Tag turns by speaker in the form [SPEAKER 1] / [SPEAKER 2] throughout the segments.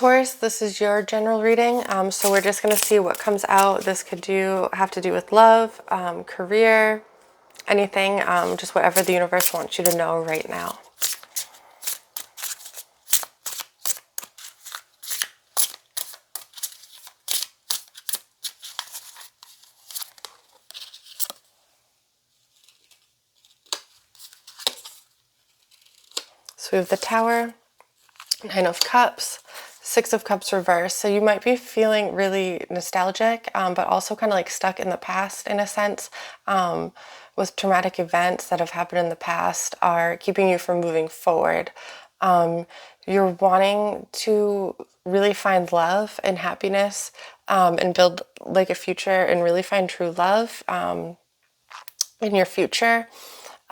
[SPEAKER 1] Taurus, this is your general reading. So we're just going to see what comes out. This could have to do with love, career, anything, just whatever the universe wants you to know right now. So we have the Tower, Nine of Cups, Six of Cups reversed. So you might be feeling really nostalgic, but also kind of like stuck in the past in a sense, with traumatic events that have happened in the past are keeping you from moving forward. You're wanting to really find love and happiness, and build like a future and really find true love in your future.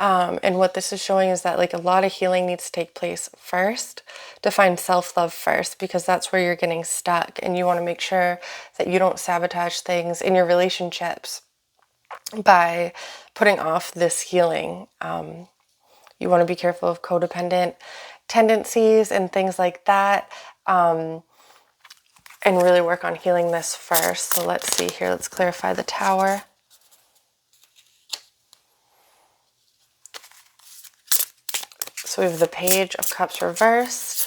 [SPEAKER 1] And what this is showing is that like a lot of healing needs to take place first, to find self-love first, because that's where you're getting stuck, and you want to make sure that you don't sabotage things in your relationships by putting off this healing. You want to be careful of codependent tendencies and things like that, and really work on healing this first. So let's see here. Let's clarify the Tower. So we have the Page of Cups reversed.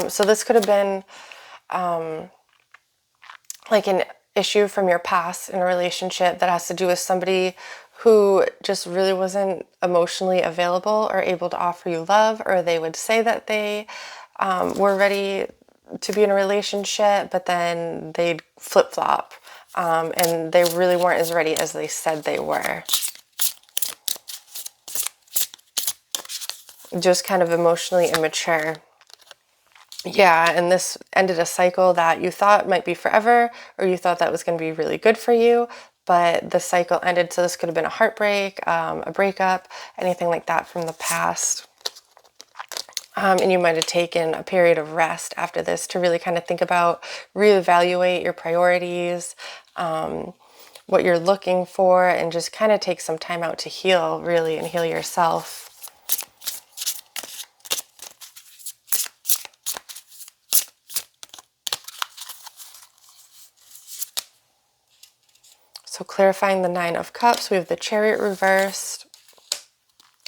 [SPEAKER 1] So this could have been like an issue from your past in a relationship that has to do with somebody who just really wasn't emotionally available or able to offer you love, or they would say that they were ready to be in a relationship, but then they'd flip-flop, and they really weren't as ready as they said they were. Just kind of emotionally immature. Yeah, and this ended a cycle that you thought might be forever, or you thought that was going to be really good for you, but the cycle ended. So this could have been a heartbreak, a breakup, anything like that from the past. And you might have taken a period of rest after this to really kind of think about, reevaluate your priorities, what you're looking for, and just kind of take some time out to heal, really, and heal yourself. So clarifying the Nine of Cups, we have the Chariot reversed,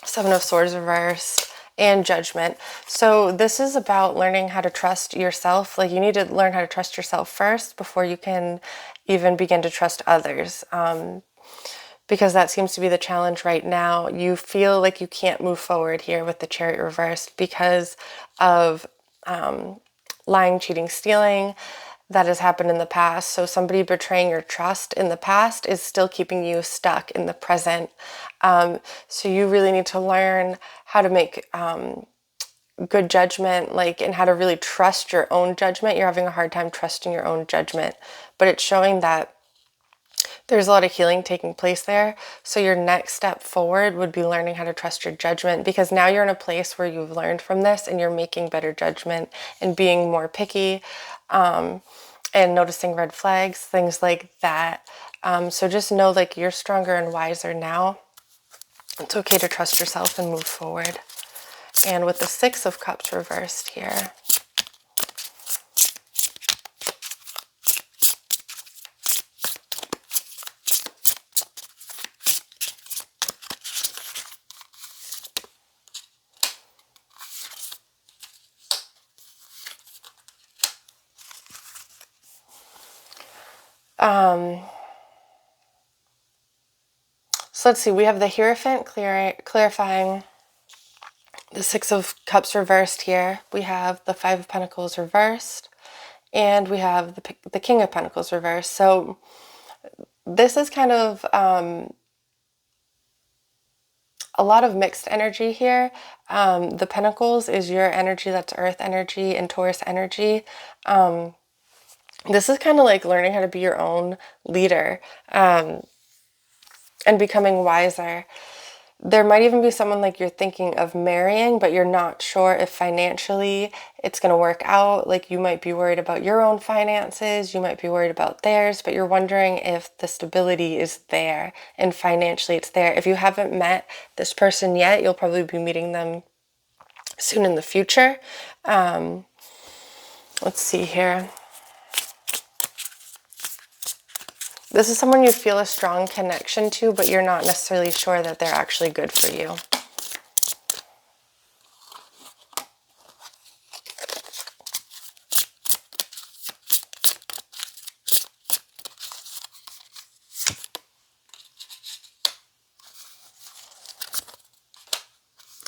[SPEAKER 1] Seven of Swords reversed, and Judgment. So this is about learning how to trust yourself. Like, you need to learn how to trust yourself first before you can even begin to trust others. Because that seems to be the challenge right now. You feel like you can't move forward here with the Chariot reversed because of lying, cheating, stealing that has happened in the past. So somebody betraying your trust in the past is still keeping you stuck in the present. So you really need to learn how to make good judgment, like, and how to really trust your own judgment. You're having a hard time trusting your own judgment, but it's showing that there's a lot of healing taking place there. So your next step forward would be learning how to trust your judgment, because now you're in a place where you've learned from this and you're making better judgment and being more picky, and noticing red flags, things like that. So just know, like, you're stronger and wiser now. It's okay to trust yourself and move forward. And with the Six of Cups reversed here, so let's see, we have the Hierophant clarifying the Six of Cups reversed here. We have the Five of Pentacles reversed, and we have the King of Pentacles reversed. So this is kind of a lot of mixed energy here. The Pentacles is your energy, that's Earth energy and Taurus energy. This is kind of like learning how to be your own leader, and becoming wiser. There might even be someone like you're thinking of marrying, but you're not sure if financially it's going to work out. Like, you might be worried about your own finances, you might be worried about theirs, but you're wondering if the stability is there and financially it's there. If you haven't met this person yet, you'll probably be meeting them soon in the future. Let's see here. This is someone you feel a strong connection to, but you're not necessarily sure that they're actually good for you.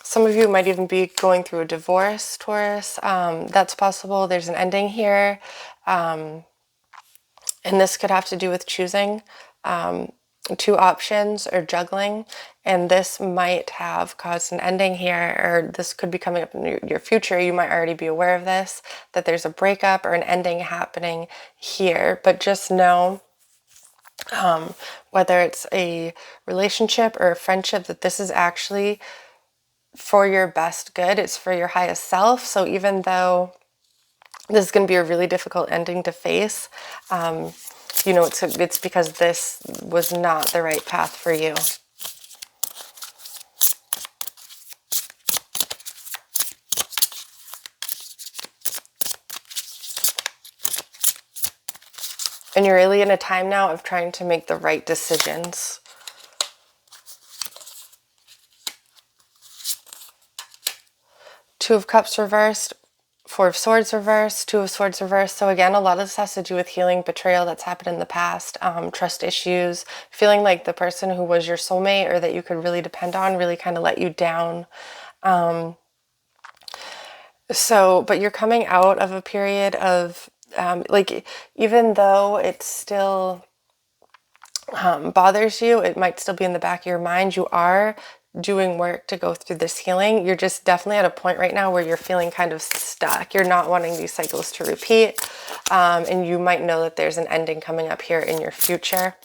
[SPEAKER 1] Some of you might even be going through a divorce, Taurus. That's possible. There's an ending here. And this could have to do with choosing two options or juggling. And this might have caused an ending here, or this could be coming up in your future. You might already be aware of this, that there's a breakup or an ending happening here. But just know, whether it's a relationship or a friendship, that this is actually for your best good. It's for your highest self. So even though this is going to be a really difficult ending to face, you know, it's because this was not the right path for you. And you're really in a time now of trying to make the right decisions. Two of Cups reversed, Four of Swords reversed, Two of Swords reversed. So again, a lot of this has to do with healing, betrayal that's happened in the past, trust issues, feeling like the person who was your soulmate or that you could really depend on really kind of let you down. But you're coming out of a period of, like, even though it still bothers you, it might still be in the back of your mind. You are doing work to go through this healing. You're just definitely at a point right now where you're feeling kind of stuck. You're not wanting these cycles to repeat. And you might know that there's an ending coming up here in your future.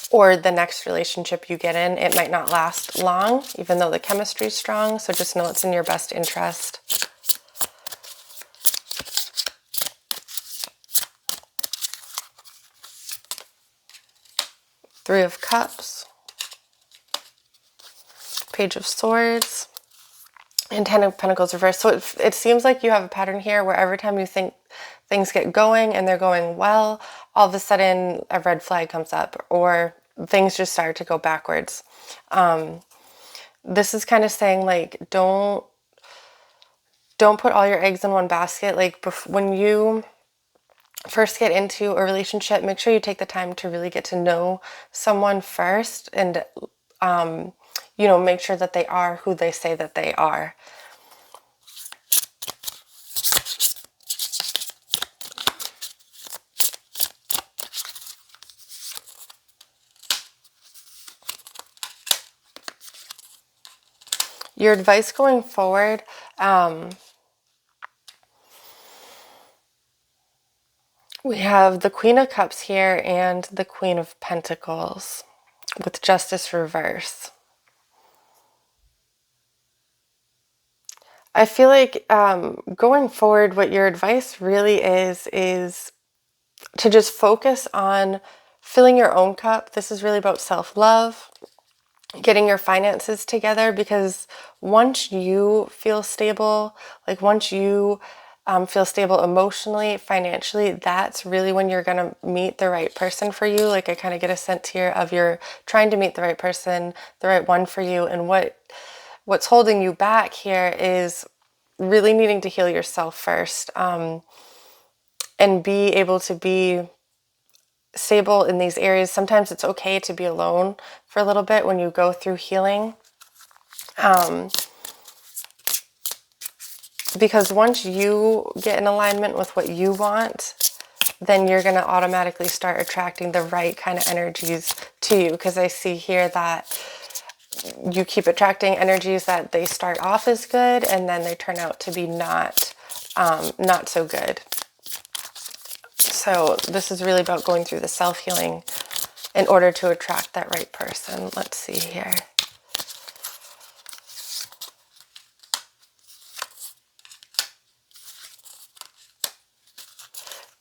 [SPEAKER 1] Or the next relationship you get in, it might not last long, even though the chemistry is strong. So just know it's in your best interest. Three of Cups, Page of Swords, and Ten of Pentacles reversed. So it seems like you have a pattern here where every time you think things get going and they're going well, all of a sudden a red flag comes up or things just start to go backwards. This is kind of saying, like, don't put all your eggs in one basket. Like, when you first get into a relationship, make sure you take the time to really get to know someone first, and you know, make sure that they are who they say that they are. Your advice going forward, we have the Queen of Cups here and the Queen of Pentacles with Justice reverse. I feel like going forward, what your advice really is to just focus on filling your own cup. This is really about self-love, getting your finances together, because once you feel stable, like once you feel stable emotionally, financially, that's really when you're going to meet the right person for you. Like, I kind of get a sense here of you're trying to meet the right person, the right one for you. And what's holding you back here is really needing to heal yourself first, and be able to be stable in these areas. Sometimes it's okay to be alone for a little bit when you go through healing. Because once you get in alignment with what you want, then you're going to automatically start attracting the right kind of energies to you. Because I see here that you keep attracting energies that they start off as good and then they turn out to be not so good. So this is really about going through the self-healing in order to attract that right person. Let's see here.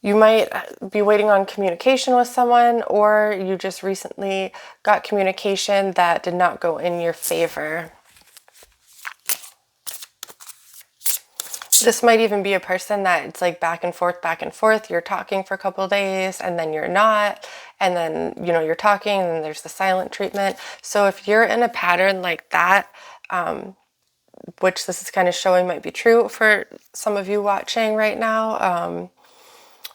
[SPEAKER 1] You might be waiting on communication with someone, or you just recently got communication that did not go in your favor. This might even be a person that it's like back and forth, back and forth. You're talking for a couple of days and then you're not. And then, you know, you're talking and then there's the silent treatment. So if you're in a pattern like that, which this is kind of showing might be true for some of you watching right now,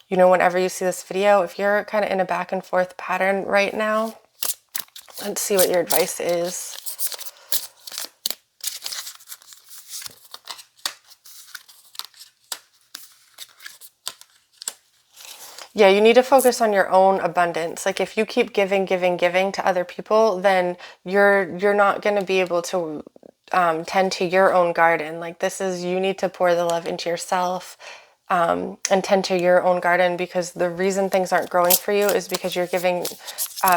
[SPEAKER 1] you know, whenever you see this video, if you're kind of in a back and forth pattern right now, let's see what your advice is. Yeah, you need to focus on your own abundance. Like if you keep giving to other people, then you're not going to be able to tend to your own garden. Like this is, you need to pour the love into yourself and tend to your own garden, because the reason things aren't growing for you is because you're giving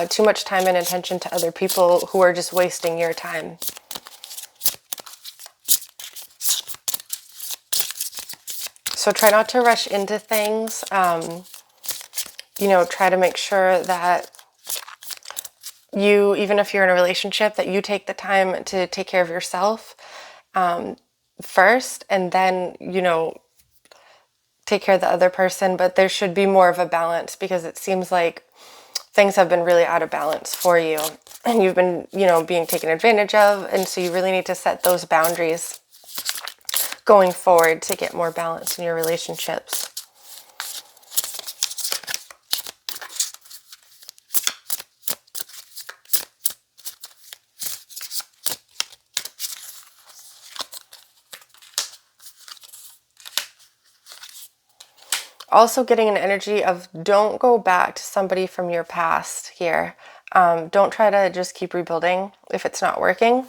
[SPEAKER 1] too much time and attention to other people who are just wasting your time. So try not to rush into things. You know, try to make sure that you, even if you're in a relationship, that you take the time to take care of yourself first, and then, you know, take care of the other person. But there should be more of a balance, because it seems like things have been really out of balance for you and you've been, you know, being taken advantage of. And so you really need to set those boundaries going forward to get more balance in your relationships. Also getting an energy of don't go back to somebody from your past here. Don't try to just keep rebuilding if it's not working,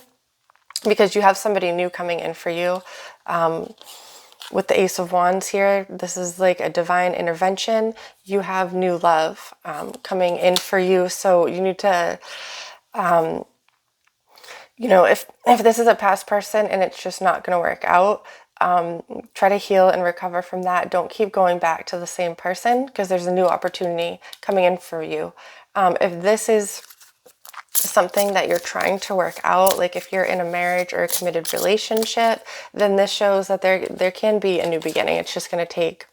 [SPEAKER 1] because you have somebody new coming in for you. With the Ace of Wands here, this is like a divine intervention. You have new love coming in for you. So you need to, you know, if this is a past person and it's just not going to work out, try to heal and recover from that. Don't keep going back to the same person, because there's a new opportunity coming in for you. If this is something that you're trying to work out, like if you're in a marriage or a committed relationship, then this shows that there can be a new beginning. It's just going to take,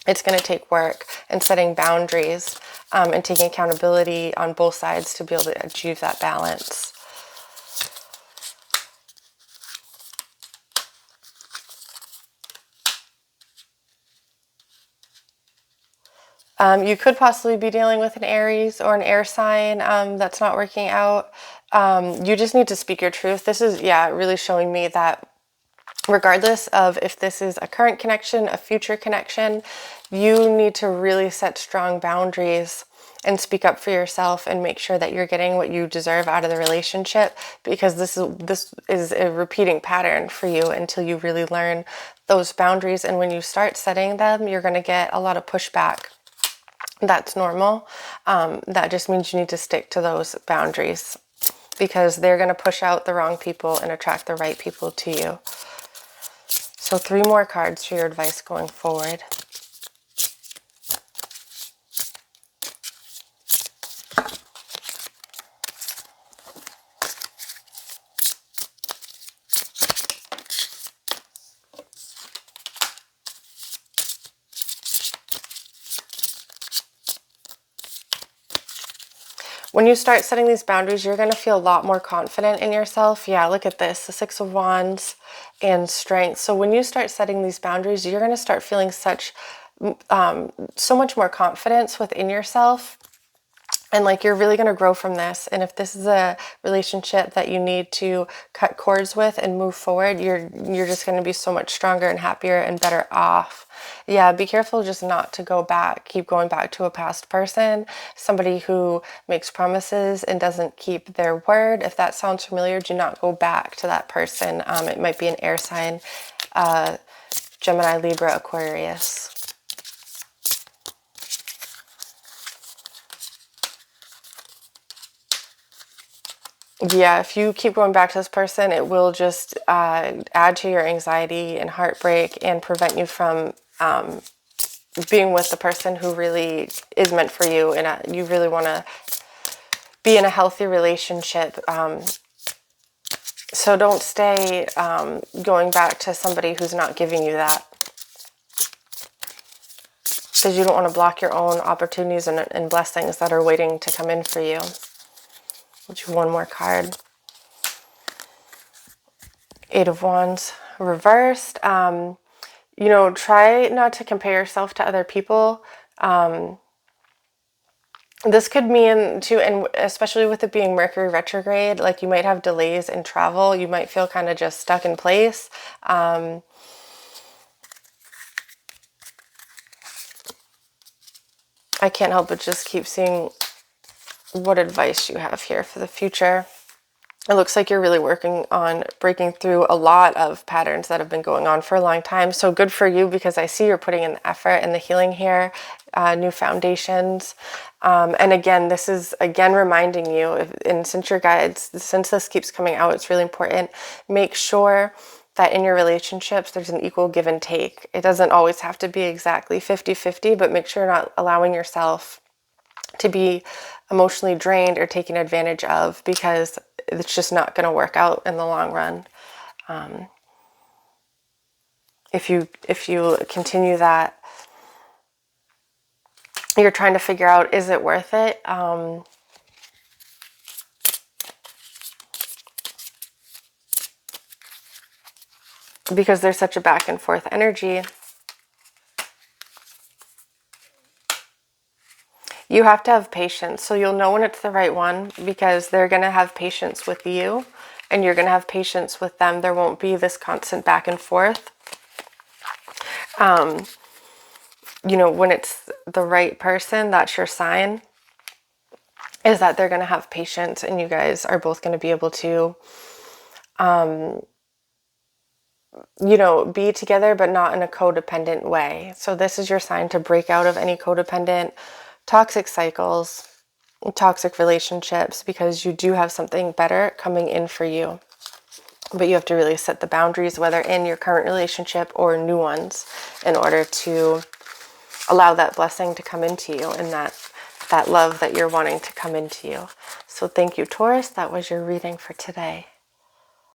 [SPEAKER 1] it's going to take work and setting boundaries and taking accountability on both sides to be able to achieve that balance. You could possibly be dealing with an Aries or an air sign that's not working out. You just need to speak your truth. This is, yeah, really showing me that regardless of if this is a current connection, a future connection, you need to really set strong boundaries and speak up for yourself and make sure that you're getting what you deserve out of the relationship, because this is a repeating pattern for you until you really learn those boundaries. And when you start setting them, you're going to get a lot of pushback. That's normal. That just means you need to stick to those boundaries, because they're going to push out the wrong people and attract the right people to you. So 3 more cards for your advice going forward. When you start setting these boundaries, you're going to feel a lot more confident in yourself. Yeah, look at this, the 6 of Wands and Strength. So when you start setting these boundaries, you're going to start feeling so much more confidence within yourself. And like, you're really going to grow from this. And if this is a relationship that you need to cut cords with and move forward, you're just going to be so much stronger and happier and better off. Yeah, be careful just not to go back, keep going back to a past person, somebody who makes promises and doesn't keep their word. If that sounds familiar, do not go back to that person. It might be an air sign, Gemini, Libra, Aquarius. Yeah, if you keep going back to this person, it will just add to your anxiety and heartbreak and prevent you from being with the person who really is meant for you. And you really want to be in a healthy relationship So don't stay going back to somebody who's not giving you that, because you don't want to block your own opportunities and blessings that are waiting to come in for you. We'll do one more card. Eight of Wands reversed. You know, try not to compare yourself to other people. This could mean too, and especially with it being Mercury retrograde, like you might have delays in travel. You might feel kind of just stuck in place. I can't help but just keep seeing what advice you have here for the future. It looks like you're really working on breaking through a lot of patterns that have been going on for a long time. So good for you, because I see you're putting in the effort and the healing here, new foundations. And again, this is again reminding you, and since your guides, since this keeps coming out, it's really important. Make sure that in your relationships, there's an equal give and take. It doesn't always have to be exactly 50-50, but make sure you're not allowing yourself to be emotionally drained or taken advantage of, because it's just not going to work out in the long run. If you continue that, you're trying to figure out, is it worth it? Because there's such a back and forth energy. You have to have patience. So you'll know when it's the right one, because they're going to have patience with you and you're going to have patience with them. There won't be this constant back and forth. You know, when it's the right person, that's your sign, is that they're going to have patience and you guys are both going to be able to, you know, be together, but not in a codependent way. So this is your sign to break out of any codependent, toxic cycles, toxic relationships, because you do have something better coming in for you. But you have to really set the boundaries, whether in your current relationship or new ones, in order to allow that blessing to come into you and that love that you're wanting to come into you. So thank you, Taurus. That was your reading for today.